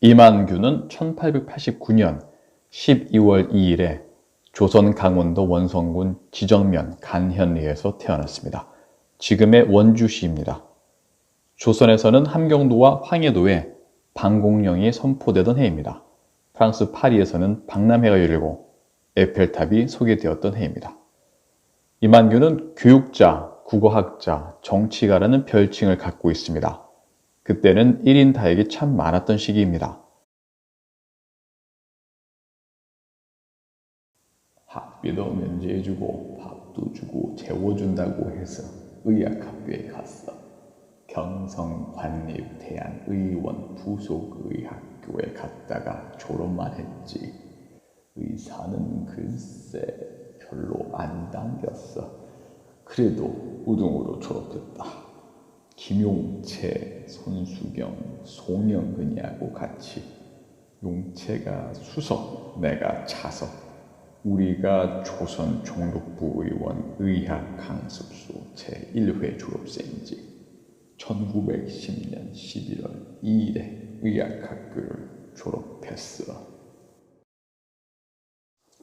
이만규는 1889년 12월 2일에 조선 강원도 원성군 지정면 간현리에서 태어났습니다. 지금의 원주시입니다. 조선에서는 함경도와 황해도에 방공령이 선포되던 해입니다. 프랑스 파리에서는 박람회가 열리고 에펠탑이 소개되었던 해입니다. 이만규는 교육자, 국어학자, 정치가라는 별칭을 갖고 있습니다. 그때는 1인 다액이 참 많았던 시기입니다. 학비도 면제해주고 밥도 주고 재워준다고 해서 의학학교에 갔어. 경성 관립대한의원 부속의학교에 갔다가 졸업만 했지. 의사는 글쎄 별로 안 당겼어. 그래도 우등으로 졸업됐다. 김용채, 손수경, 송영근이하고 같이. 용채가 수석, 내가 차석. 우리가 조선 종독부 의원 의학 강습소 제1회 졸업생이지. 1910년 11월 2일에 의학학교를 졸업했어.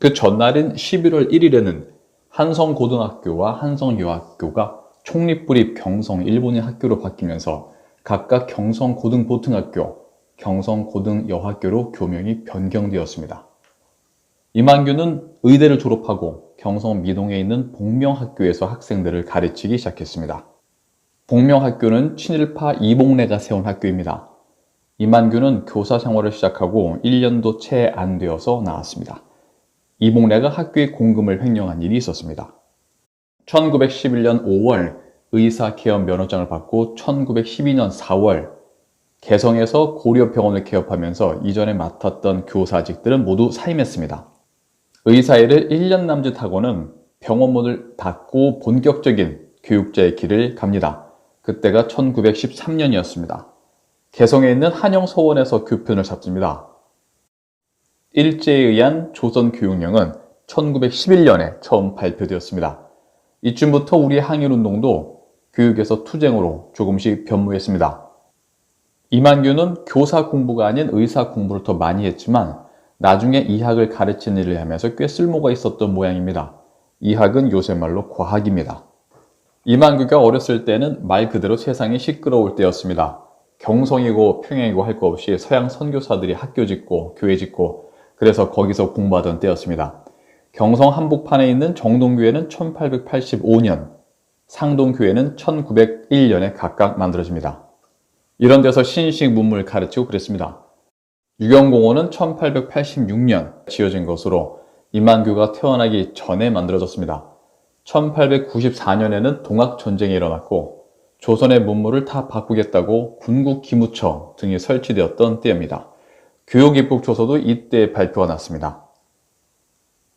그 전날인 11월 1일에는 한성고등학교와 한성여학교가 총립부립 경성 일본인 학교로 바뀌면서 각각 경성고등보통학교, 경성고등여학교로 교명이 변경되었습니다. 이만규는 의대를 졸업하고 경성 미동에 있는 복명학교에서 학생들을 가르치기 시작했습니다. 복명학교는 친일파 이봉래가 세운 학교입니다. 이만규는 교사 생활을 시작하고 1년도 채 안 되어서 나왔습니다. 이봉래가 학교의 공금을 횡령한 일이 있었습니다. 1911년 5월 의사개업 면허장을 받고 1912년 4월 개성에서 고려병원을 개업하면서 이전에 맡았던 교사직들은 모두 사임했습니다. 의사일을 1년 남짓하고는 병원문을 닫고 본격적인 교육자의 길을 갑니다. 그때가 1913년이었습니다. 개성에 있는 한영서원에서 교편을 잡습니다. 일제에 의한 조선교육령은 1911년에 처음 발표되었습니다. 이쯤부터 우리의 항일운동도 교육에서 투쟁으로 조금씩 변모했습니다. 이만규는 교사 공부가 아닌 의사 공부를 더 많이 했지만 나중에 이학을 가르치는 일을 하면서 꽤 쓸모가 있었던 모양입니다. 이학은 요새 말로 과학입니다. 이만규가 어렸을 때는 말 그대로 세상이 시끄러울 때였습니다. 경성이고 평양이고 할 거 없이 서양 선교사들이 학교 짓고 교회 짓고 그래서 거기서 공부하던 때였습니다. 경성 한복판에 있는 정동교회는 1885년, 상동교회는 1901년에 각각 만들어집니다. 이런 데서 신식 문물 가르치고 그랬습니다. 유경공원은 1886년 지어진 것으로 이만규가 태어나기 전에 만들어졌습니다. 1894년에는 동학전쟁이 일어났고 조선의 문물을 다 바꾸겠다고 군국기무처 등이 설치되었던 때입니다. 교육입국조서도 이때 발표가 났습니다.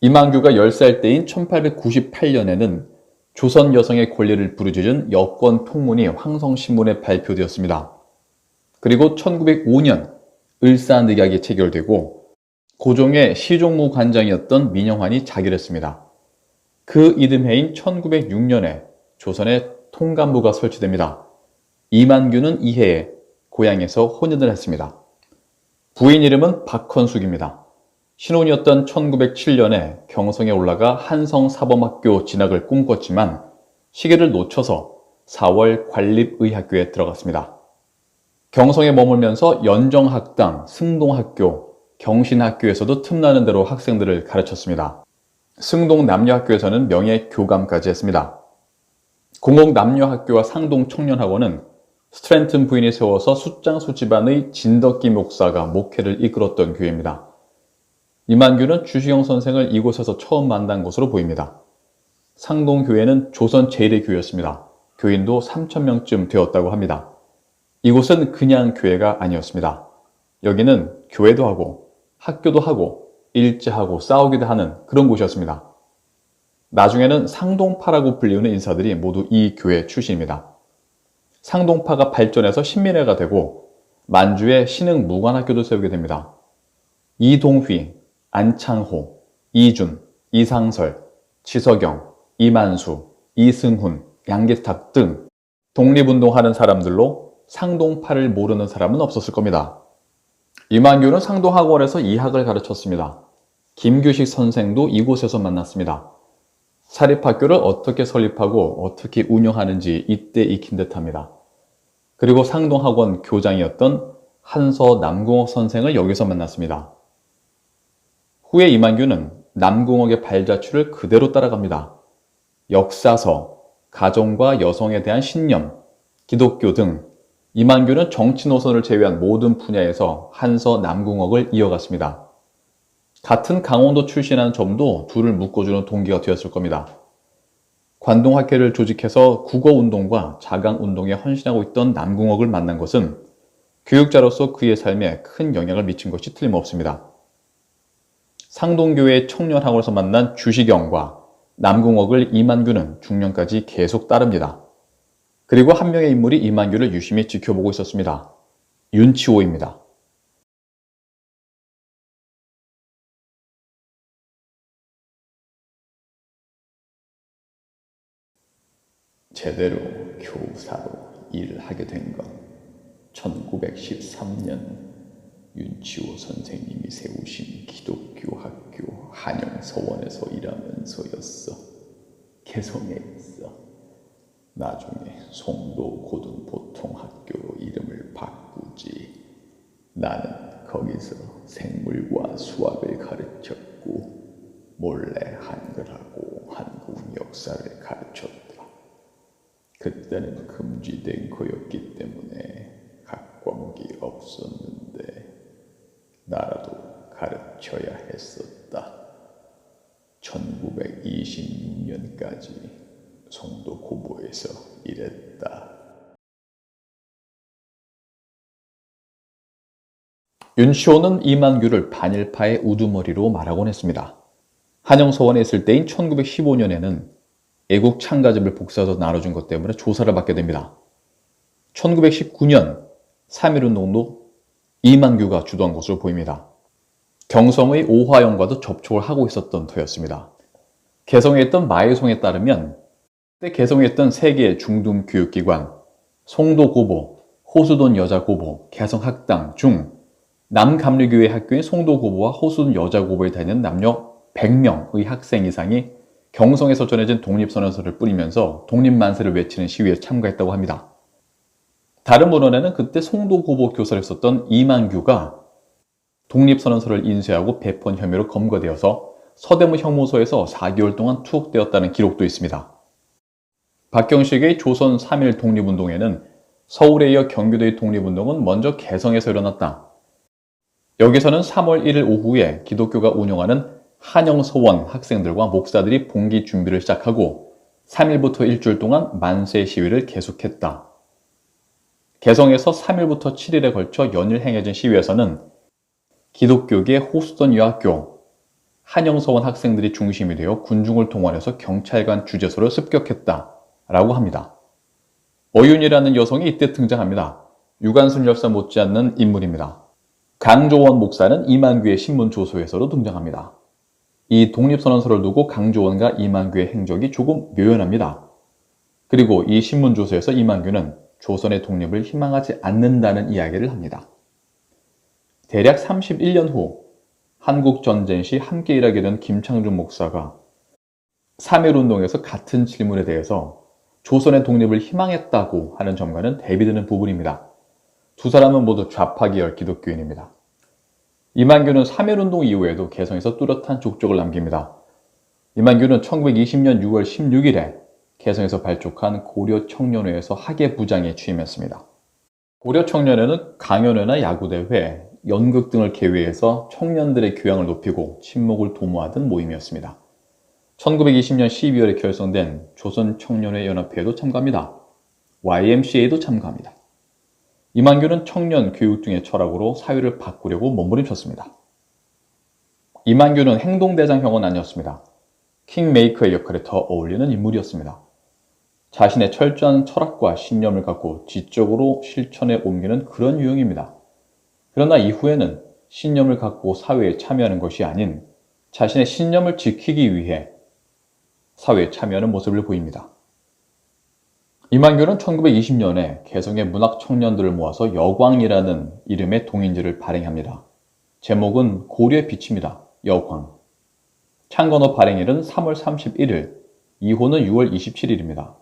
이만규가 10살 때인 1898년에는 조선 여성의 권리를 부르짖은 여권통문이 황성신문에 발표되었습니다. 그리고 1905년 을사늑약이 체결되고 고종의 시종무 관장이었던 민영환이 자결했습니다. 그 이듬해인 1906년에 조선에 통감부가 설치됩니다. 이만규는 이 해에 고향에서 혼인을 했습니다. 부인 이름은 박헌숙입니다. 신혼이었던 1907년에 경성에 올라가 한성사범학교 진학을 꿈꿨지만 시기를 놓쳐서 4월 관립의학교에 들어갔습니다. 경성에 머물면서 연정학당, 승동학교, 경신학교에서도 틈나는 대로 학생들을 가르쳤습니다. 승동 남녀학교에서는 명예교감까지 했습니다. 공공 남녀학교와 상동 청년학원은 스트랜튼 부인이 세워서 숫장수 집안의 진덕기 목사가 목회를 이끌었던 교회입니다. 이만규는 주시영 선생을 이곳에서 처음 만난 것으로 보입니다. 상동교회는 조선 제1의 교회였습니다. 교인도 3,000명쯤 되었다고 합니다. 이곳은 그냥 교회가 아니었습니다. 여기는 교회도 하고 학교도 하고 일제하고 싸우기도 하는 그런 곳이었습니다. 나중에는 상동파라고 불리우는 인사들이 모두 이 교회 출신입니다. 상동파가 발전해서 신민회가 되고 만주에 신흥무관학교도 세우게 됩니다. 이동휘, 안창호, 이준, 이상설, 지석영, 이만수, 이승훈, 양계탁 등 독립운동하는 사람들로 상동파를 모르는 사람은 없었을 겁니다. 이만규는 상동학원에서 이학을 가르쳤습니다. 김규식 선생도 이곳에서 만났습니다. 사립학교를 어떻게 설립하고 어떻게 운영하는지 이때 익힌 듯합니다. 그리고 상동학원 교장이었던 한서 남궁옥 선생을 여기서 만났습니다. 후에 이만규는 남궁옥의 발자취를 그대로 따라갑니다. 역사서, 가정과 여성에 대한 신념, 기독교 등 이만규는 정치 노선을 제외한 모든 분야에서 한서 남궁옥을 이어갔습니다. 같은 강원도 출신이라는 점도 둘을 묶어주는 동기가 되었을 겁니다. 관동학회를 조직해서 국어운동과 자강운동에 헌신하고 있던 남궁옥을 만난 것은 교육자로서 그의 삶에 큰 영향을 미친 것이 틀림없습니다. 상동교회 청년학원에서 만난 주시경과 남궁옥을 이만규는 중년까지 계속 따릅니다. 그리고 한 명의 인물이 이만규를 유심히 지켜보고 있었습니다. 윤치호입니다. 제대로 교사로 일을 하게 된 건 1913년 윤치호 선생님이 세우신 기독교 학교 한영서원에서 일하면서였어. 개성에 있어. 나중에 송도 고등보통학교로 이름을 바꾸지. 나는 거기서 생물과 수학을 가르쳤고 몰래 한글하고 한국 역사를 가르쳤다. 그때는 금지된 거였기 때문에 각 과목이 없었는데 나라도 가르쳐야 했었다. 1926년까지 송도 고보에서 일했다. 윤치호는 이만규를 반일파의 우두머리로 말하곤 했습니다. 한영서원에 있을 때인 1915년에는 애국 참가집을 복사해서 나눠준 것 때문에 조사를 받게 됩니다. 1919년 3.1운동도 이만규가 주도한 것으로 보입니다. 경성의 오화영과도 접촉을 하고 있었던 터였습니다. 개성에 있던 마혜송에 따르면 그때 개성에 있던 세 개의 중등 교육기관 송도고보, 호수돈 여자고보, 개성학당 중 남감리교회 학교인 송도고보와 호수돈 여자고보에 다니는 남녀 100명의 학생 이상이 경성에서 전해진 독립선언서를 뿌리면서 독립만세를 외치는 시위에 참가했다고 합니다. 다른 문헌에는 그때 송도고보 교사를 했었던 이만규가 독립선언서를 인쇄하고 배포한 혐의로 검거되어서 서대문 형무소에서 4개월 동안 투옥되었다는 기록도 있습니다. 박경식의 조선 3.1 독립운동에는 서울에 이어 경기도의 독립운동은 먼저 개성에서 일어났다. 여기서는 3월 1일 오후에 기독교가 운영하는 한영서원 학생들과 목사들이 봉기 준비를 시작하고 3일부터 일주일 동안 만세 시위를 계속했다. 개성에서 3일부터 7일에 걸쳐 연일 행해진 시위에서는 기독교계 호수돈 여학교, 한영서원 학생들이 중심이 되어 군중을 동원해서 경찰관 주재소를 습격했다라고 합니다. 어윤이라는 여성이 이때 등장합니다. 유관순 열사 못지않는 인물입니다. 강조원 목사는 이만규의 신문 조소에서도 등장합니다. 이 독립선언서를 두고 강조원과 이만규의 행적이 조금 묘연합니다. 그리고 이 신문조서에서 이만규는 조선의 독립을 희망하지 않는다는 이야기를 합니다. 대략 31년 후 한국전쟁 시 함께 일하게 된 김창준 목사가 3.1운동에서 같은 질문에 대해서 조선의 독립을 희망했다고 하는 점과는 대비되는 부분입니다. 두 사람은 모두 좌파 계열 기독교인입니다. 이만규는 3.1운동 이후에도 개성에서 뚜렷한 족적을 남깁니다. 이만규는 1920년 6월 16일에 개성에서 발족한 고려청년회에서 학예부장에 취임했습니다. 고려청년회는 강연회나 야구대회, 연극 등을 개회해서 청년들의 교양을 높이고 친목을 도모하던 모임이었습니다. 1920년 12월에 결성된 조선청년회 연합회에도 참가합니다. YMCA도 참가합니다. 이만규는 청년 교육 등의 철학으로 사회를 바꾸려고 몸부림쳤습니다. 이만규는 행동대장형은 아니었습니다. 킹메이커의 역할에 더 어울리는 인물이었습니다. 자신의 철저한 철학과 신념을 갖고 지적으로 실천에 옮기는 그런 유형입니다. 그러나 이후에는 신념을 갖고 사회에 참여하는 것이 아닌 자신의 신념을 지키기 위해 사회에 참여하는 모습을 보입니다. 이만규는 1920년에 개성의 문학 청년들을 모아서 여광이라는 이름의 동인지를 발행합니다. 제목은 고려의 빛입니다. 여광. 창건호 발행일은 3월 31일, 이호는 6월 27일입니다.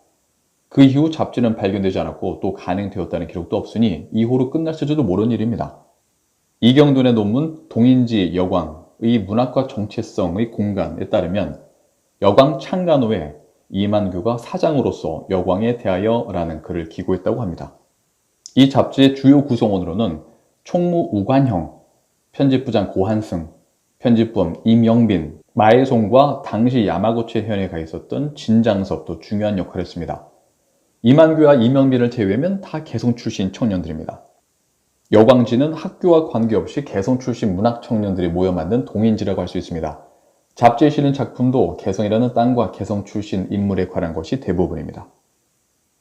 그 이후 잡지는 발견되지 않았고 또 간행되었다는 기록도 없으니 이호로 끝났을지도 모르는 일입니다. 이경돈의 논문 동인지 여광의 문학과 정체성의 공간에 따르면 여광 창간호에 이만규가 사장으로서 여광에 대하여라는 글을 기고했다고 합니다. 이 잡지의 주요 구성원으로는 총무 우관형, 편집부장 고한승, 편집부원 임영빈, 마에송과 당시 야마구치 현에 가 있었던 진장섭도 중요한 역할을 했습니다. 이만규와 임영빈을 제외하면 다 개성 출신 청년들입니다. 여광지는 학교와 관계없이 개성 출신 문학 청년들이 모여 만든 동인지라고 할 수 있습니다. 잡지에 실린 작품도 개성이라는 땅과 개성 출신 인물에 관한 것이 대부분입니다.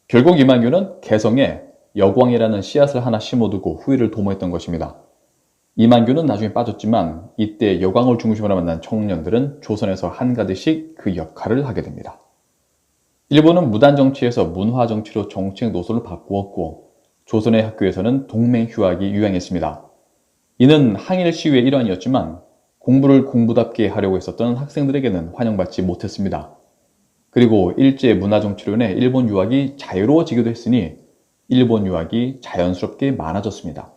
결국 이만규는 개성에 여광이라는 씨앗을 하나 심어두고 후일을 도모했던 것입니다. 이만규는 나중에 빠졌지만 이때 여광을 중심으로 만난 청년들은 조선에서 한가득씩 그 역할을 하게 됩니다. 일본은 무단정치에서 문화정치로 정책 노선을 바꾸었고 조선의 학교에서는 동맹휴학이 유행했습니다. 이는 항일 시위의 일환이었지만 공부를 공부답게 하려고 했었던 학생들에게는 환영받지 못했습니다. 그리고 일제 문화정치로 인해 일본 유학이 자유로워지기도 했으니 일본 유학이 자연스럽게 많아졌습니다.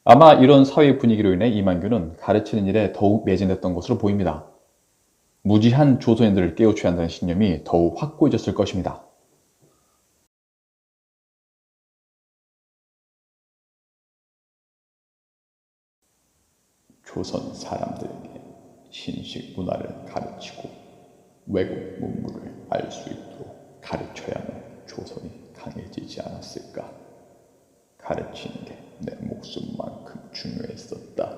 아마 이런 사회 분위기로 인해 이만규는 가르치는 일에 더욱 매진했던 것으로 보입니다. 무지한 조선인들을 깨우쳐야 한다는 신념이 더욱 확고해졌을 것입니다. 조선 사람들에게 신식 문화를 가르치고 외국 문물을 알 수 있도록 가르쳐야만 조선이 강해지지 않았을까. 가르치는 게 내 목숨만큼 중요했었다.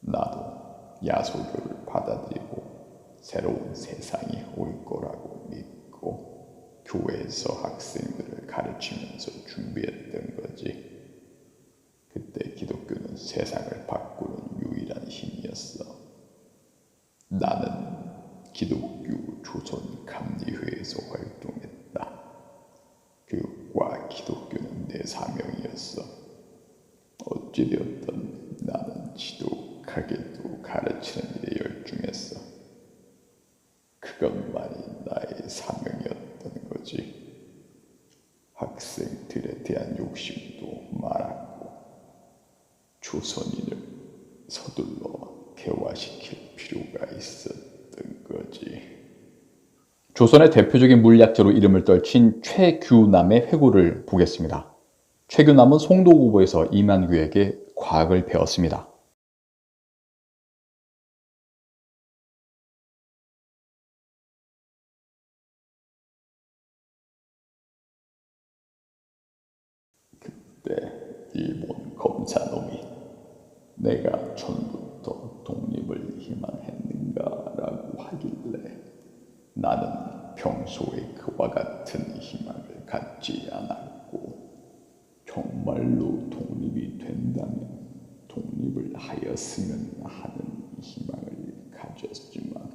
나도 야소교를 받아들이고 새로운 세상이 올 거라고 믿고 교회에서 학생들을 가르치면서 준비했던 거지. 그때 기독교는 세상을 바꾸는 유일한 힘이었어. 나는 기독교 조선 감리회에서 활동했다. 교육과 기독교는 내 사명이었어. 어찌되었든 나는 지독하게도 가르치는 일에 열중했어. 그것만이 나의 사명이었던 거지. 학생들에 대한 욕심도 많았고 조선인을 서둘러 개화시킬 필요가 있었던 거지. 조선의 대표적인 물리학자로 이름을 떨친 최규남의 회고를 보겠습니다. 최규남은 송도고보에서 이만규에게 과학을 배웠습니다. 그때 일본 검사놈이 내가 전부터 독립을 희망했는가라고 하길래 나는 평소에 그와 같은 희망을 갖지 않았고 정말로 독립이 된다면 독립을 하였으면 하는 희망을 가졌지만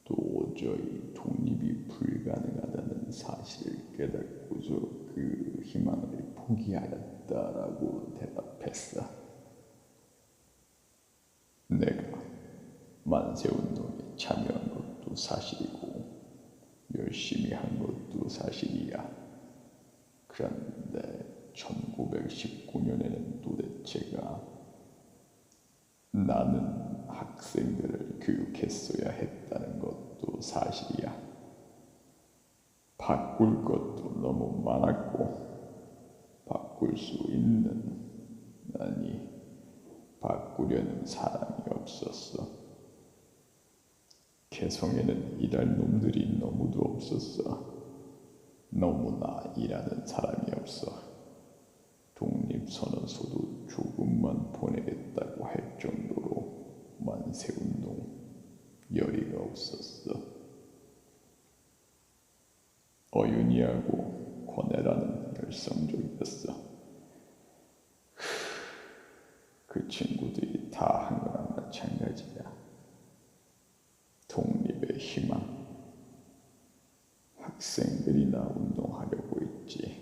도저히 독립이 불가능하다는 사실을 깨닫고서 그 희망을 포기하였다라고 대답했어. 내가 만세운동에 참여한 것도 사실이고 열심히 한 것도 사실이야. 그런데 1919년에는 도대체가 나는 학생들을 교육했어야 했다는 것도 사실이야. 바꿀 것도 너무 많았고 바꿀 수 있는, 아니 바꾸려는 사람이 없었어. 개성에는 일할 놈들이 너무도 없었어. 너무나 일하는 사람이 없어. 독립선언서도 조금만 보내겠다고 할 정도로 만세운동 열의가 없었어. 어윤이하고 권혜라는 열성적이었어. 그 친구들이 다 한 거랑 마찬가지야. 독립의 희망, 학생들이나 운동하려고 했지.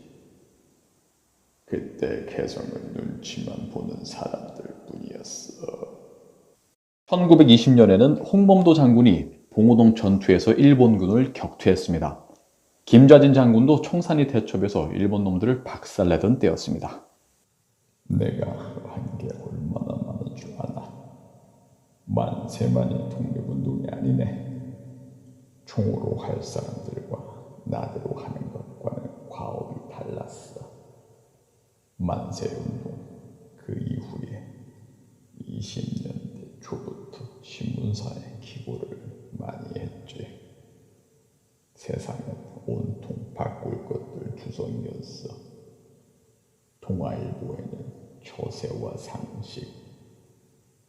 그때 개성은 눈치만 보는 사람들 뿐이었어. 1920년에는 홍범도 장군이 봉오동 전투에서 일본군을 격퇴했습니다. 김좌진 장군도 청산리 대첩에서 일본 놈들을 박살내던 때였습니다. 내가 한 게 얼마나 많은 줄 아나. 만세만이 독립운동이 아니네. 총으로 할 사람들과 나대로 하는 것과는 과업이 달랐어. 만세운동 그 이후에 20년대 초부터 신문사에 기고를 많이 했지. 세상은 온통 바꿀 것들 주성이었어. 동아일보에는 처세와 상식,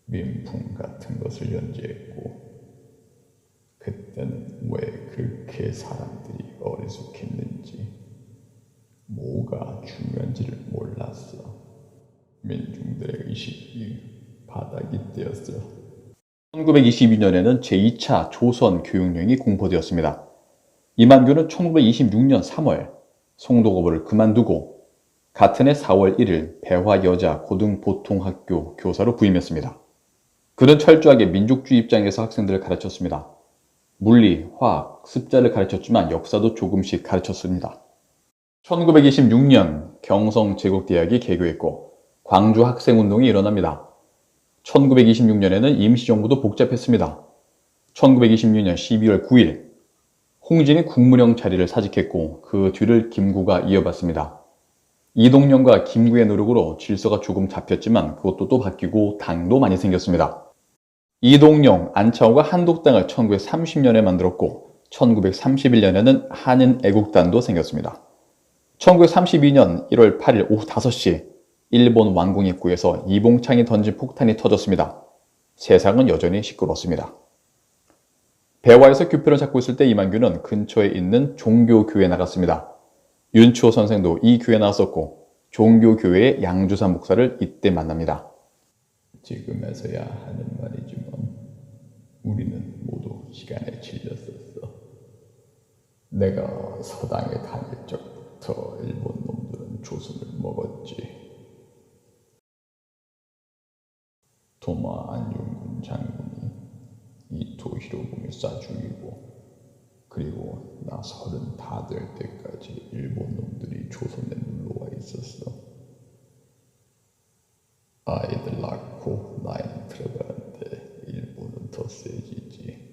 민풍 같은 것을 연재했고, 그때는 왜 그렇게 사람들이 어리숙했는지, 뭐가 중요한지를 몰랐어. 민중들의 의식이 바닥이 되었어. 1922년에는 제2차 조선 교육령이 공포되었습니다. 이만규는 1926년 3월 송도고벌을 그만두고 같은 해 4월 1일 배화여자고등보통학교 교사로 부임했습니다. 그는 철저하게 민족주의 입장에서 학생들을 가르쳤습니다. 물리, 화학, 습자를 가르쳤지만 역사도 조금씩 가르쳤습니다. 1926년 경성제국대학이 개교했고 광주 학생운동이 일어납니다. 1926년에는 임시정부도 복잡했습니다. 1926년 12월 9일 홍진이 국무령 자리를 사직했고 그 뒤를 김구가 이어받습니다. 이동영과 김구의 노력으로 질서가 조금 잡혔지만 그것도 또 바뀌고 당도 많이 생겼습니다. 이동영, 안차호가 한독당을 1930년에 만들었고 1931년에는 한인애국단도 생겼습니다. 1932년 1월 8일 오후 5시 일본 왕궁 입구에서 이봉창이 던진 폭탄이 터졌습니다. 세상은 여전히 시끄러웠습니다. 배화에서 교표를 잡고 있을 때 이만규는 근처에 있는 종교교회에 나갔습니다. 윤추호 선생도 이 교회에 나왔었고 종교교회의 양주산 목사를 이때 만납니다. 지금에서야 하는 말이지만 우리는 모두 시간에 질렸었어. 내가 서당에 다닐 적부터 일본 놈들은 조선을 먹었지. 도마 안중근 장군이 이토 히로부미 쏴 죽이고, 그리고 나 30 다 될 때까지 일본 놈들이 조선에 눌러와 있었어. 아이들 낳고 나이는 들어가는데 일본은 더 세지지.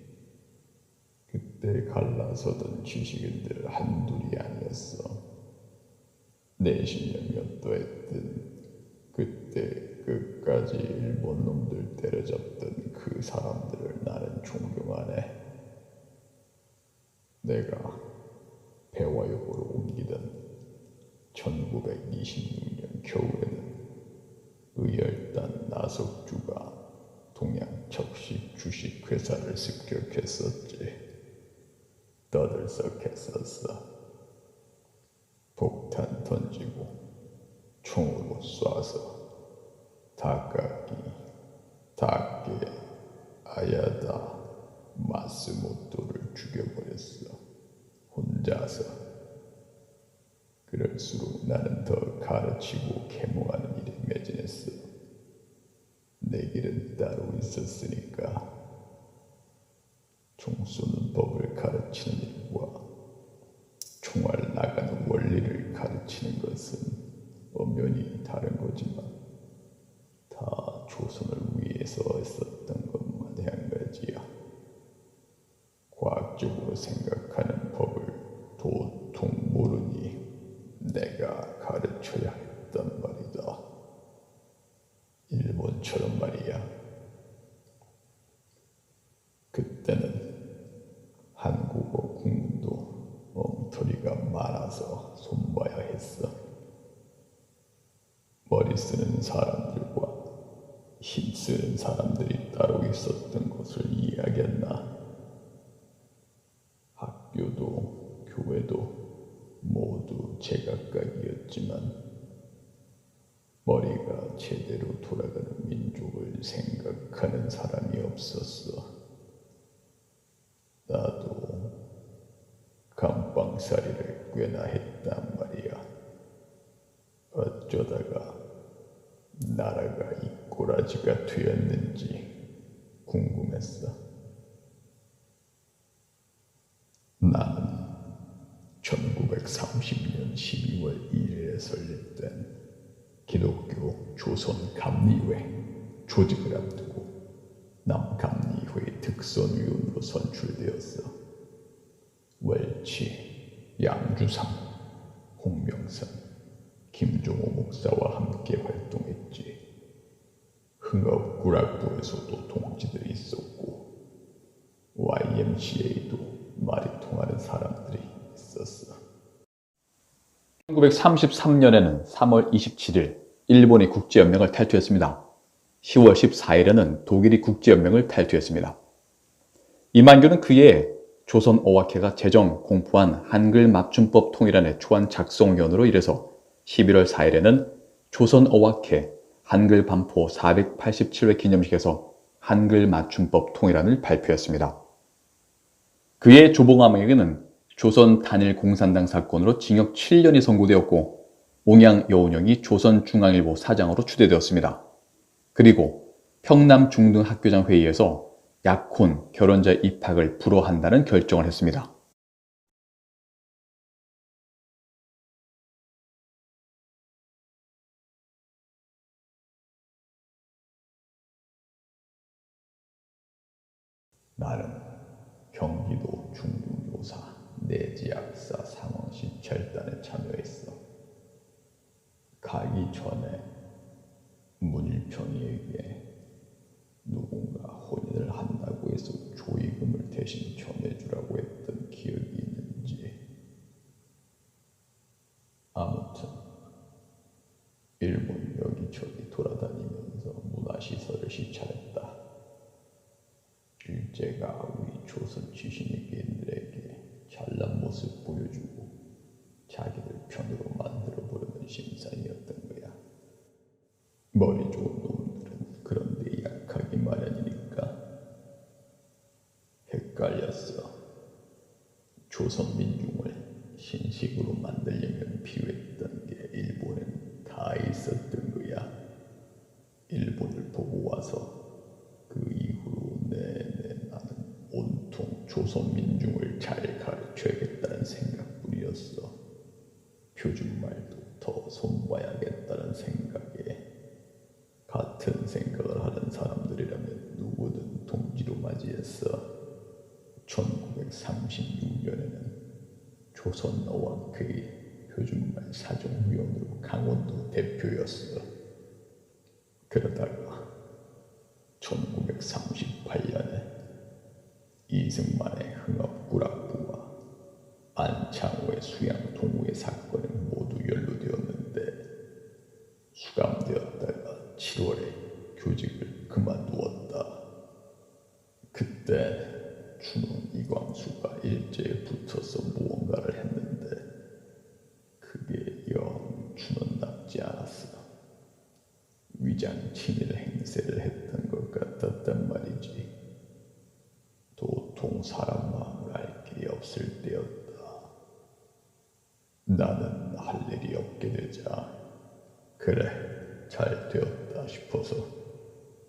그때 갈라서던 지식인들 한둘이 아니었어. 내신년 몇 도 했든 그때 끝까지 일본 놈들 때려잡던 그 사람들을 나는 존경하네. 내가 배화역으로 옮기던 1926년 겨울에는 의열단 나석주가 동양 적식 주식회사를 습격했었지. 떠들썩했었어. 폭탄 던지고 총으로 쏴서 다카기, 다케, 아야다, 마스모토를 죽여버렸어. 혼자서. 그럴수록 나는 더 가르치고 계몽하는 일에 매진했어. 내 길은 따로 있었으니까. 총 쏘는 법을 가르치는 일과 총알 나가는 원리를 가르치는 것은 엄연히 다른 거지만 다 조선을 위해서 했었던 것만 한 가지야. 과학적으로 생각하는 법을 도통 모르니 내가 가르쳐야 했단 말이다. 일본처럼 말이야. 그때는 한국어 국문도 엉터리가 많아서 손봐야 했어. 머리 쓰는 사람들과 힘쓰는 사람들이 따로 있었던 것을 이해하겠나. 학교도 교회도 모두 제각각이었지만 머리가 제대로 돌아가는 민족을 생각하는 사람이 없었어. 나도 간판 다방살이를 꽤나 했단 말이야. 어쩌다가 나라가 이 꼬라지가 되었는지 궁금했어. 나는 1930년 12월 1일에 설립된 기독교 조선감리회 조직을 앞두고 남감리회 특선위원으로 선출되었어. wel치, 양주삼, 홍명선, 김종호 목사와 함께 활동했지. 흥업구락부에서도 동지들이 있었고 YMCA도 말이 통하는 사람들이 있었어. 1933년에는 3월 27일 일본이 국제연맹을 탈퇴했습니다. 10월 14일에는 독일이 국제연맹을 탈퇴했습니다. 이만규는 그해 조선어학회가 제정 공포한 한글 맞춤법 통일안의 초안 작성위원으로 일해서 11월 4일에는 조선어학회 한글 반포 487회 기념식에서 한글 맞춤법 통일안을 발표했습니다. 그해 조봉암에게는 조선 단일 공산당 사건으로 징역 7년이 선고되었고 옹양 여운형이 조선중앙일보 사장으로 추대되었습니다. 그리고 평남 중등학교장 회의에서 약혼, 결혼자 입학을 불허한다는 결정을 했습니다. 나는 경기도 중등교사 내지약사 상황시 절단에 참여했어. 가기 전에 문일평이에게 누군가 혼인을 한다고 해서 조의금을 대신 전해주라고 했던 기억이 있는지. 아무튼 일본 여기저기 돌아다니면서 문화시설을 시찰했다. 일제가 우리 조선 출신의인들에게 잘난 모습 보여주고 자기들 편으로 만들어 보려는 심산이었던 거야. 머리 좋은 놈들은 그런데 약하기 마련이니까 헷갈렸어. 조선 민중을 신식으로 만들려면 필요했던 게 일본엔 다 있었던 거야. 일본을 보고 와서 그 이후로 나는 온통 조선 민중을 잘 가르쳐야겠다는 생각뿐이었어. 표준말도 더 손봐야겠다는 생각에 같은 생각을 하는 사람들이라면 누구든 동지로 맞이했어. 1936년에는 조선어학회의 표준말 사정위원으로 강원도 대표였어. 그러다가 1938년에 이승만의 흥업구락부와 안창호의 수양 동우회 사건이 모두 연루되었는데 수감되었다가 7월에 교직을 그만두었다. 그때 준원 이광수가 일제에 붙어서 무언가를 했는데 그게 영 준원답지 않았어. 위장 친일 행세를 했던 것 같았단 말이지. 도통 사람 마음을 알 길이 없을 때였다. 나는 할 일이 없게 되자 그래 잘 되었다 싶어서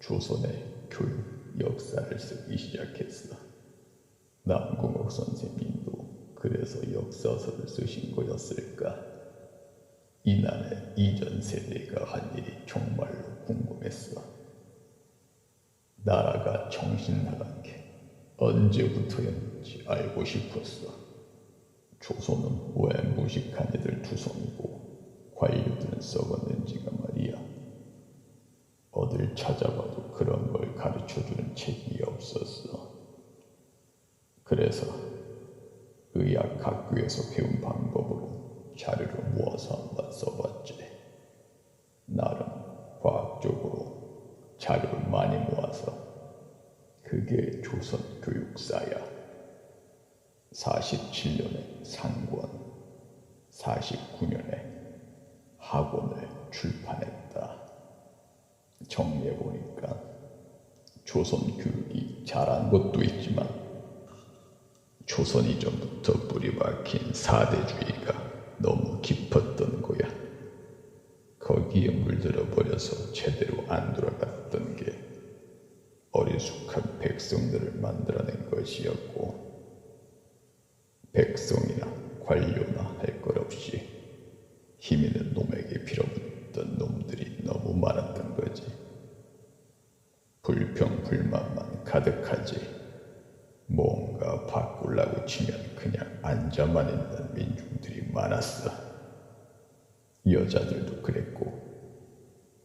조선의 교육 역사를 쓰기 시작했어. 남궁옥 선생님도 그래서 역사서를 쓰신 거였을까? 이날의 이전 세대가 한 일이 정말로 궁금했어. 나라가 정신 나간 게 언제부터였는지 알고 싶었어. 조선은 왜 무식한 애들 투성이고 관료들은 썩었는지가 말이야. 어딜 찾아봐도 그런 걸 가르쳐주는 책이 없었어. 그래서 의학학교에서 배운 방법으로 자료를 모아서 한번 써봤지. 나름 과학적으로 자료를 많이 모아서 그게 조선 교육사야. 47년에 상권, 49년에 학원을 출판했다. 정리해보니까 조선 교육이 잘한 것도 있지만 조선 이전부터 뿌리 박힌 사대주의가 너무 깊었던 거야. 거기에 물들어 버려서 제대로 안 돌아갔던 게 어리숙한 백성들을 만들어낸 것이었고, 백성이나 관료나 할 것 없이 힘 있는 놈에게 빌어붙던 놈들이 너무 많았던 거지. 불평불만만 가득하지. 뭔가 바꾸려고 치면 그냥 앉아만 있는 민중들이 많았어. 여자들도 그랬고.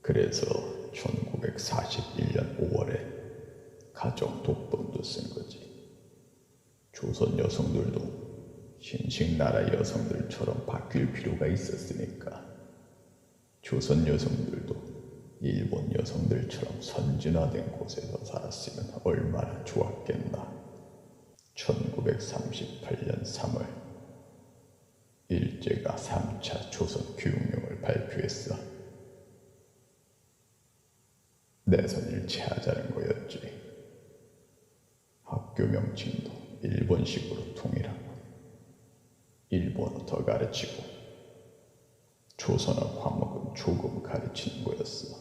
그래서 1941년 5월에 가정 독범도 쓴 거지. 조선 여성들도 신식나라 여성들처럼 바뀔 필요가 있었으니까 조선 여성들도 일본 여성들처럼 선진화된 곳에서 살았으면 얼마나 좋았겠나. 1938년 3월 일제가 3차 조선 교육령을 발표했어. 내선 일체하자는 거였지. 학교 명칭도 일본식으로 통일하고 일본어 더 가르치고 조선어 과목은 조금 가르치는 거였어.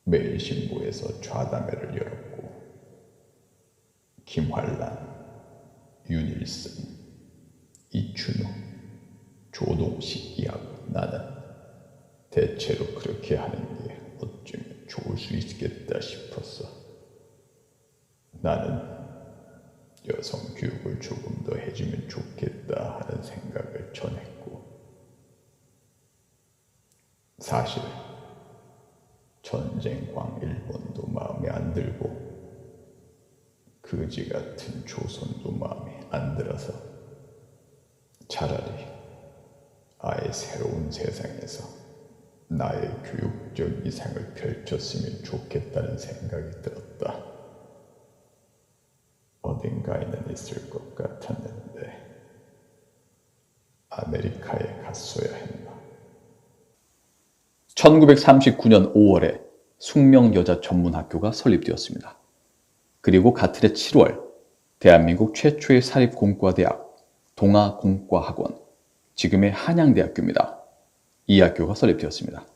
매일신보에서 좌담회를 열었고 김환란, 윤일성, 이춘우, 조동식이하고 나는 대체로 그렇게 하는 게 어쩌면 좋을 수 있겠다 싶었어. 나는 여성 교육을 조금 더 해주면 좋겠다 하는 생각을 전했고, 사실 전쟁광 일본도 마음에 안 들고 거지 같은 조선도 마음에 안 들어서 차라리 아예 새로운 세상에서 나의 교육적 이상을 펼쳤으면 좋겠다는 생각이 들었다. 어딘가에는 있을 것 같았는데 아메리카에 갔어야 했나. 1939년 5월에 숙명여자전문학교가 설립되었습니다. 그리고 같은 해 7월 대한민국 최초의 사립공과대학 동아공과학원, 지금의 한양대학교입니다. 이 학교가 설립되었습니다.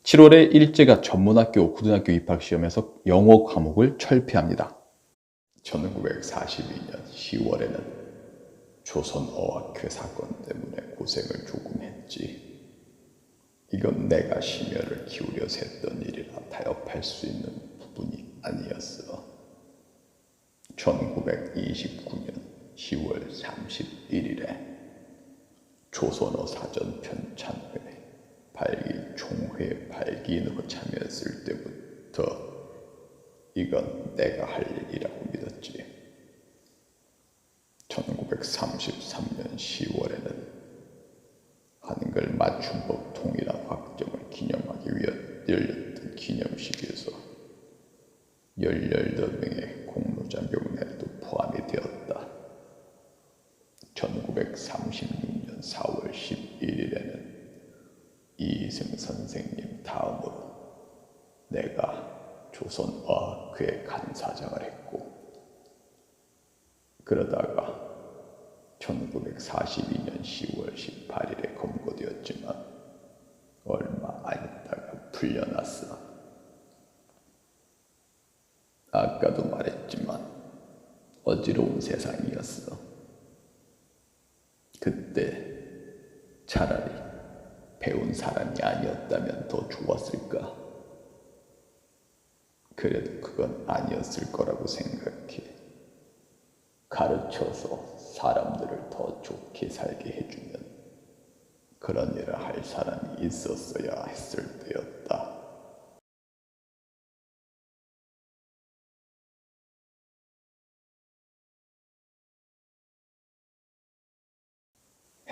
7월에 일제가 전문학교 고등학교 입학시험에서 영어 과목을 철폐합니다. 1942년 10월에는 조선어학회 사건 때문에 고생을 조금 했지. 이건 내가 심혈을 기울여서 했던 일이라 타협할 수 있는 부분이 아니었어. 1929년 10월 31일에 조선어 사전 편찬회 발기 총회 발기인으로 참여했을 때부터 이건 내가 할 일이라고 믿었지. 1933년 10월에는 한글 맞춤법 통일화 확정을 기념하기 위해 열렸던 기념식에서 18명의 공로자 명단에도 포함이 되었다. 1936년 4월 11일에는 이승 선생님 다음으로 내가 조선어학회 간사장을 했고, 그러다가 1942년 10월 18일에 검거되었지만 얼마 안 있다가 풀려났어. 아까도 말했지만 어지러운 세상이었어. 그때 차라리 배운 사람이 아니었다면 더 좋았을까? 그래도 그건 아니었을 거라고 생각해. 가르쳐서 사람들을 더 좋게 살게 해주면 그런 일을 할 사람이 있었어야 했을 때였다.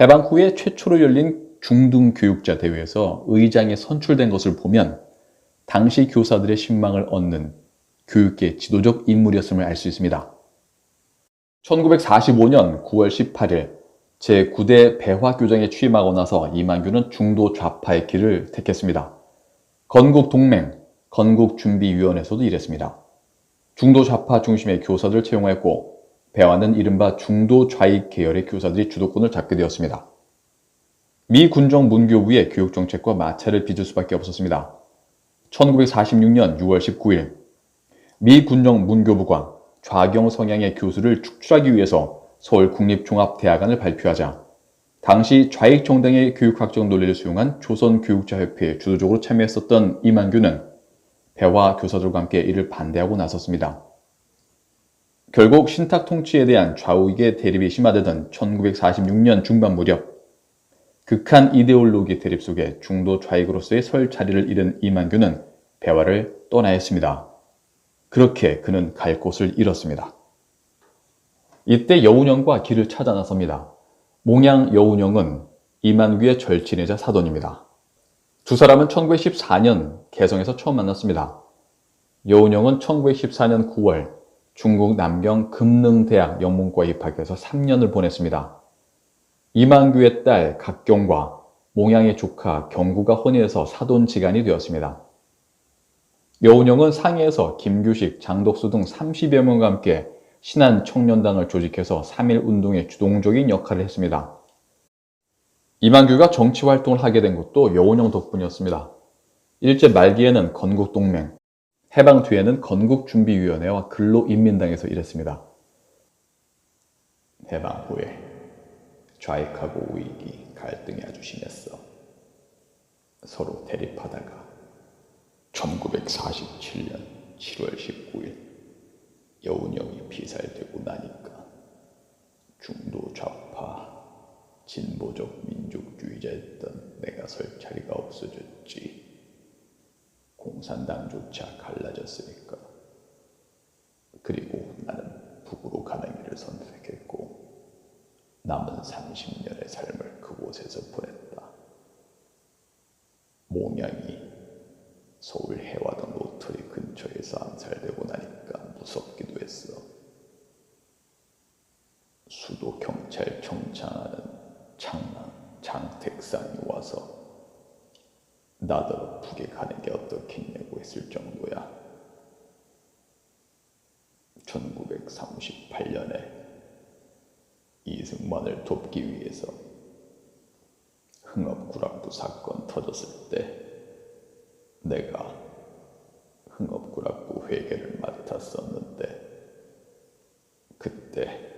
해방 후에 최초로 열린 중등교육자 대회에서 의장에 선출된 것을 보면 당시 교사들의 신망을 얻는 교육계 지도적 인물이었음을 알 수 있습니다. 1945년 9월 18일 제9대 배화교장에 취임하고 나서 이만규는 중도 좌파의 길을 택했습니다. 건국동맹, 건국준비위원회에서도 일했습니다. 중도 좌파 중심의 교사들을 채용하였고 배화는 이른바 중도 좌익 계열의 교사들이 주도권을 잡게 되었습니다. 미 군정 문교부의 교육정책과 마찰을 빚을 수밖에 없었습니다. 1946년 6월 19일 미 군정 문교부가 좌경 성향의 교수를 축출하기 위해서 서울 국립종합대학안을 발표하자 당시 좌익 정당의 교육학적 논리를 수용한 조선교육자협회에 주도적으로 참여했었던 이만규는 배화 교사들과 함께 이를 반대하고 나섰습니다. 결국 신탁 통치에 대한 좌우익의 대립이 심화되던 1946년 중반 무렵 극한 이데올로기 대립 속에 중도 좌익으로서의 설 자리를 잃은 이만규는 배화를 떠나야 했습니다. 그렇게 그는 갈 곳을 잃었습니다. 이때 여운형과 길을 찾아 나섭니다. 몽양 여운형은 이만규의 절친이자 사돈입니다. 두 사람은 1914년 개성에서 처음 만났습니다. 여운형은 1914년 9월 중국 남경 금능대학 영문과에 입학해서 3년을 보냈습니다. 이만규의 딸 각경과 몽양의 조카 경구가 혼인해서 사돈지간이 되었습니다. 여운형은 상해에서 김규식, 장덕수 등 30여 명과 함께 신한 청년단을 조직해서 3.1 운동의 주동적인 역할을 했습니다. 이만규가 정치활동을 하게 된 것도 여운형 덕분이었습니다. 일제 말기에는 건국동맹, 해방 뒤에는 건국준비위원회와 근로인민당에서 일했습니다. 해방 후에 좌익하고 우익이 갈등이 아주 심했어. 서로 대립하다가 1947년 7월 19일 여운형이 피살되고 나니까 중도 좌파 진보적 민족주의자였던 내가 설 자리가 없어졌지. 공산당조차 갈라졌으니까. 그리고 나는 북으로 가는 길을 선택했고 남은 30년의 삶을 그곳에서 보냈다. 몽양이 서울 해화동 로터리 근처에서 암살되고 나니까 무섭기도 했어. 수도 경찰청장하는 창남 장택상이 와서 나더러 북에 가는 게 어떻겠냐고 했을 정도야. 1938년에 이승만을 돕기 위해서 흥업구락부 사건 터졌을 때 내가 흥업구락부 회계를 맡았었는데 그때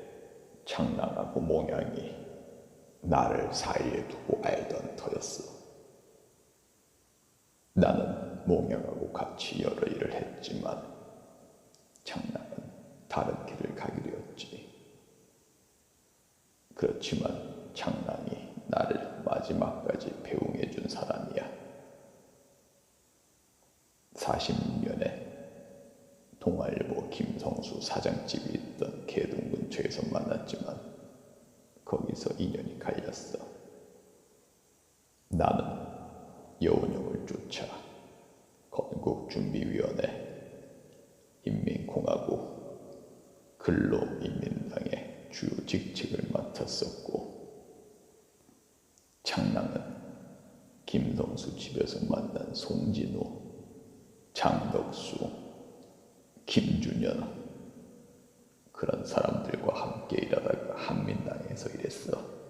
창랑하고 몽양이 나를 사이에 두고 알던 터였어. 나는 몽양하고 같이 여러 일을 했지만 창랑은 다른 길을 가기로 했지. 그렇지만 창랑이 나를 마지막까지 배웅해준 사람이야. 46년에 동아일보 김성수 사장집이 있던 개동 근처에서 만났지만 거기서 인연이 갈렸어. 나는 여운형을 쫓아 건국준비위원회, 인민공화국, 근로인민당의 주요 직책을 맡았었고 창랑은 김성수 집에서 만난 송진호, 장덕수, 김준현 그런 사람들과 함께 일하다가 한민당에서 일했어.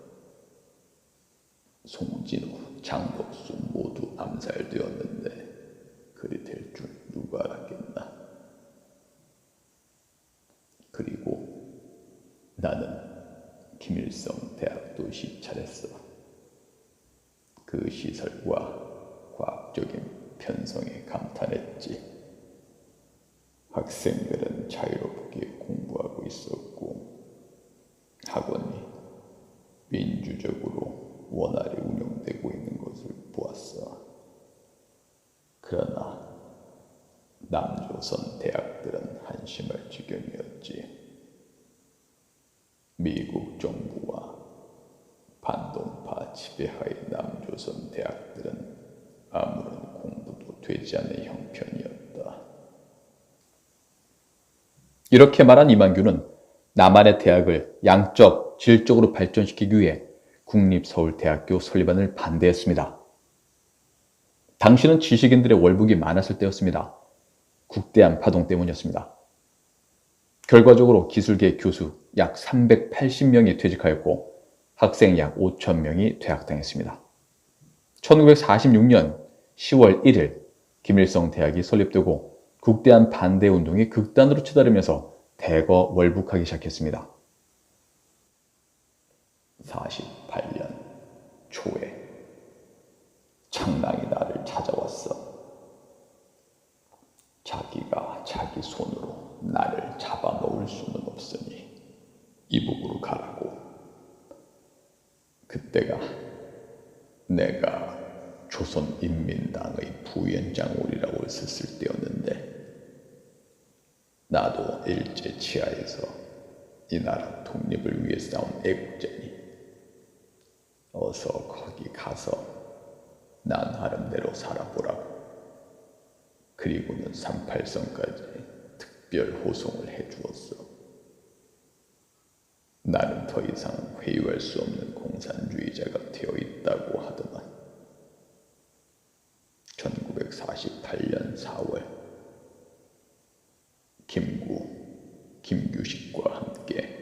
송진호, 장덕수 모두 암살되었는데 그리 될 줄 누가 알았겠나. 그리고 나는 김일성 대학도 시찰했어. 그 시설과 과학적인 편성에 감탄했지. 학생들은 자유롭게 공부하고 있었고 학원이 민주적으로 원활히 운영되고 있는 것을 보았어. 그러나 남조선 대학들은 한심할 지경이었지. 미국 정부와 반동파 지배하의 남조선 대학들은 아무런 공부도 되지 않는 형편이었다. 이렇게 말한 이만규는 남한의 대학을 양적, 질적으로 발전시키기 위해 국립서울대학교 설립안을 반대했습니다. 당시는 지식인들의 월북이 많았을 때였습니다. 국대한 파동 때문이었습니다. 결과적으로 기술계 교수 약 380명이 퇴직하였고 학생 약 5,000명이 퇴학당했습니다. 1946년 10월 1일 김일성 대학이 설립되고 국대한 반대운동이 극단으로 치달으면서 대거 월북하기 시작했습니다. 48년 초에 창랑이 나를 찾아왔어. 자기가 자기 손으로 나를 잡아먹을 수는 없으니 이북으로 가라고. 그때가 내가 조선인민당의 부위원장홀이라고 썼을 때였는데 나도 일제 치하에서 이 나라 독립을 위해 싸운 애국자니 어서 거기 가서 난 나름대로 살아보라고. 그리고는 38선까지 특별 호송을 해주었어. 나는 더 이상 회유할 수 없는 공산주의자가 되어 있다고 하더만. 1948년 4월 김규식과 함께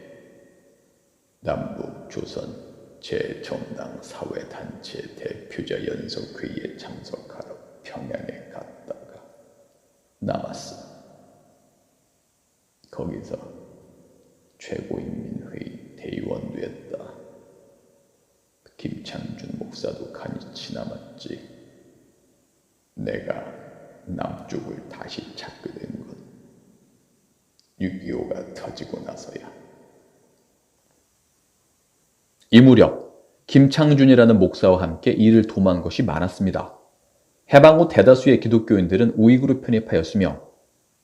남북 조선 제 정당 사회단체 대표자 연석회의에 참석하러 평양에 갔다가 남았어. 거기서 최고인민회의 대의원 됐다. 김창준 목사도 같이 남았지. 내가 남쪽을 다시 찾게 된 건 6.25가 터지고 나서야. 이 무렵 김창준이라는 목사와 함께 이를 도모한 것이 많았습니다. 해방 후 대다수의 기독교인들은 우이그르 편입하였으며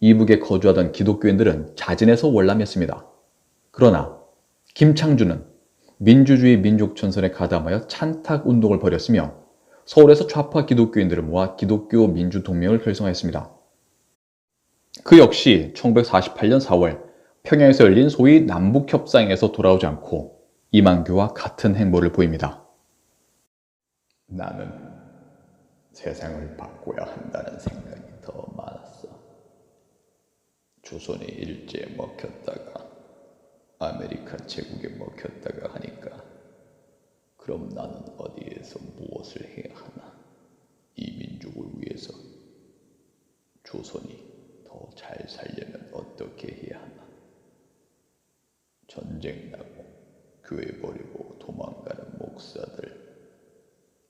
이북에 거주하던 기독교인들은 자진해서 월남했습니다. 그러나 김창준은 민주주의 민족전선에 가담하여 찬탁 운동을 벌였으며 서울에서 좌파 기독교인들을 모아 기독교 민주동맹을 결성했습니다. 그 역시 1948년 4월 평양에서 열린 소위 남북협상에서 돌아오지 않고 이만규와 같은 행보를 보입니다. 나는 세상을 바꿔야 한다는 생각이 더 많았어. 조선이 일제에 먹혔다가 아메리카 제국에 먹혔다가 하니까 그럼 나는 어디에서 무엇을 해야 하나? 이 민족을 위해서 조선이 더 잘 살려면 어떻게 해야 하나? 전쟁 나고 교회 버리고 도망가는 목사들,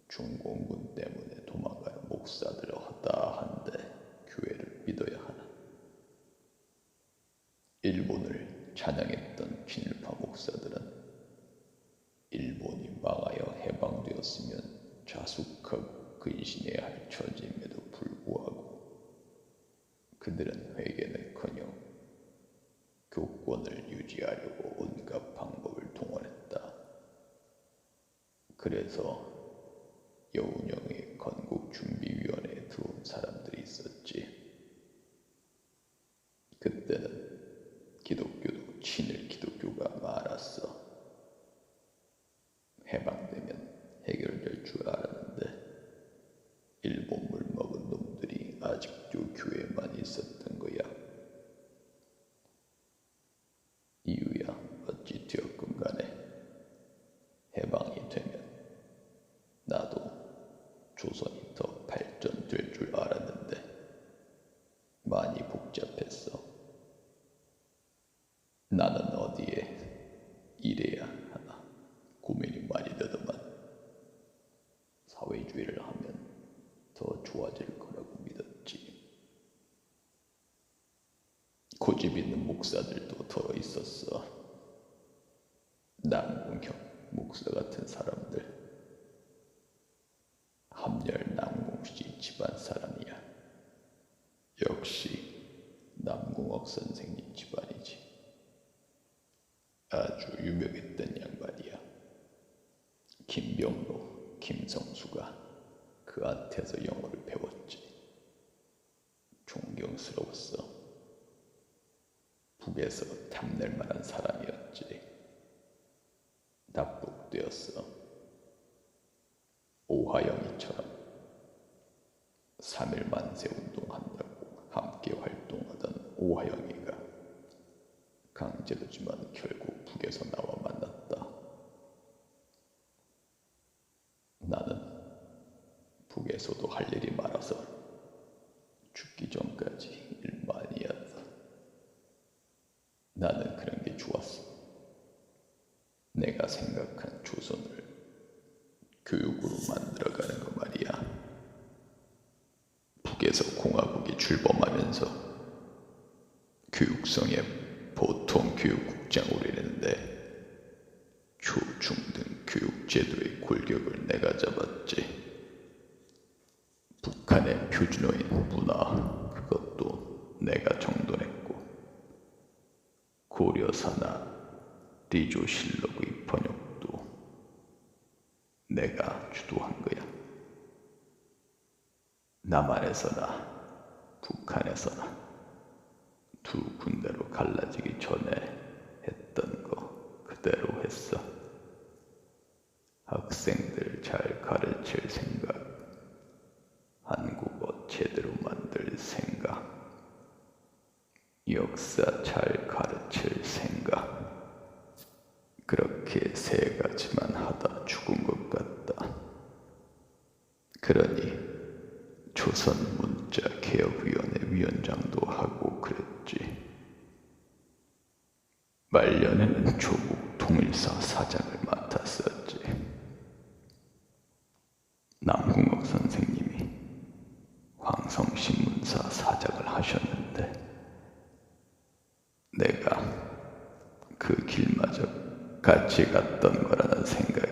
중공군 때문에 도망가는 목사들 허다한데 교회를 믿어야 하나? 일본을 찬양했던 친일파 목사들은 일본이 망하여 해방되었으면 자숙하고 근신해야 할 처지임에도 불구하고 그들은 회개는커녕 교권을 유지하려고 온갖 방법을 동원했다. 그래서 여운형의 건국준비위원회에 들어온 사람들이 있었지. 그때는 기독교도 친일 기독교가 많았어. 해방되면 해결될 줄 알았는데 일본물 먹은 놈들이 아직도 교회만 있었던 거야. 이유야 어찌 되었건 간에 해방이 되면 나도 조선이 더 발전될 줄 알았는데 많이 복잡했어. 나는 어디에 일해야 하나 고민이 많이 되더만 사회주의를 하면 더 좋아질 거라고 믿었지. 고집 있는 목사들도 더 있었어. 남궁형 목사 같은 사람들. 함열 남궁씨 집안 사람이야. 역시 남궁옥 선생님 집안이지. 아주 유명했던 양반이야. 김병로, 김성수가 그한테서 영어를 배웠지. 존경스러웠어. 북에서 탐낼 만한 사람이었지. 납북되었어. 오하영이처럼 3.1 만세 운동한다고 함께 활동하던 오하영이가 강제로지만 결국 북에서 나와 만났다. 나는 북에서도 할 일이 많아서 죽기 전까지 일만이었다. 나는 그런 게 좋았어. 내가 생각한 조선을 교육으로 만들어가는 거 말이야. 북에서 공화국이 출범하면서 교육성에 보통 교육국장으로 이랬는데 초, 중 등 교육제도의 골격을 내가 잡았지. 북한의 표준어인 문화, 그것도 내가 정돈했고 고려사나 리조실록의 번역도 내가 주도한 거야. 남한에서나 북한에서나 두 군데로 갈라지기 전에 했던 거 그대로 했어. 학생들 잘 가르칠 생각, 한국어 제대로 만들 생각, 역사 잘 가르칠 생각. 그렇게 세 가지만 하다 죽은 것 같다. 그러니 조선문자개혁위원회 위원장도 하고 그랬지. 말년에는 조국 통일사 사장을 맡았었지. 남궁옥 선생님이 황성신문사 사장을 하셨는데 내가 그 길마저 같이 갔던 거라는 생각이